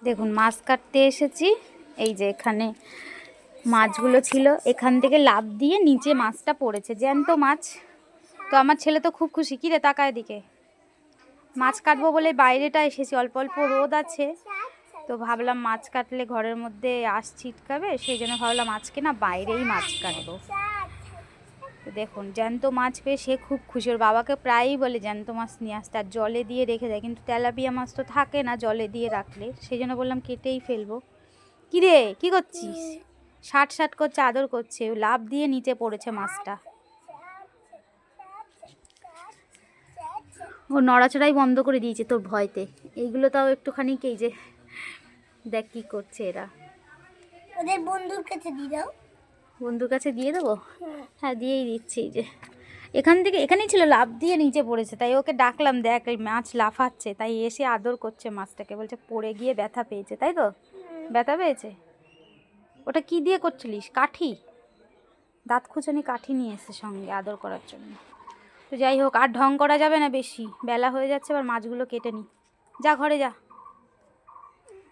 দেখুন মাছ কাটতে এসেছি। এই যে এখানে মাছগুলো ছিল, এখান থেকে লাফ দিয়ে নিচে মাছটা পড়েছে, জ্যান্ত মাছ। তো আমার ছেলে তো খুব খুশি। কি রে তাকায় দিকে, মাছ কাটবো বলে বাইরেটা এসেছি, অল্প অল্প রোদ আছে, তো ভাবলাম মাছ কাটলে ঘরের মধ্যে আঁশ ছিটকাবে, সেই জন্য ভাবলাম আজকে না বাইরেই মাছ কাটবো। তো দেখুন জ্যান্ত মাছ পেয়ে সে খুব খুশি। ওর বাবাকে প্রায়ই বলে জ্যান্ত মাছ নিয়ে আসতে, আর জলে দিয়ে রেখে দেয়, কিন্তু তেলাপিয়া মাছ তো থাকে না জলে দিয়ে রাখলে, সেই জন্য বললাম কেটেই ফেলবো। কি রে কি করছিস? ষাট ষাট করছে, আদর করছে, লাফ দিয়ে নিচে পড়েছে মাছটা। ও নড়াচড়াই বন্ধ করে দিয়েছে তোর ভয়তে। এইগুলো তাও একটুখানি, এই যে দেখ কি করছে এরা। ওদের বন্ধুর কাছে দিয়ে দাও। বন্ধুর কাছে দিয়ে দেবো? হ্যাঁ দিয়েই দিচ্ছি। এই যে এখান থেকে, এখানেই ছিল, লাফ দিয়ে নিচে পড়েছে, তাই ওকে ডাকলাম, দেখ এই মাছ লাফাচ্ছে, তাই এসে আদর করছে মাছটাকে, বলছে পড়ে গিয়ে ব্যথা পেয়েছে, তাই তো? ব্যথা পেয়েছে? ওটা কি দিয়ে করছিলিস? কাঠি? দাঁত খুঁচানি কাঠি নিয়ে এসে সঙ্গে আদর করার জন্য। তো যাই হোক, আর ঢং করা যাবে না বেশি, বেলা হয়ে যাচ্ছে, এবার মাছগুলো কেটে নি। যা ঘরে যা।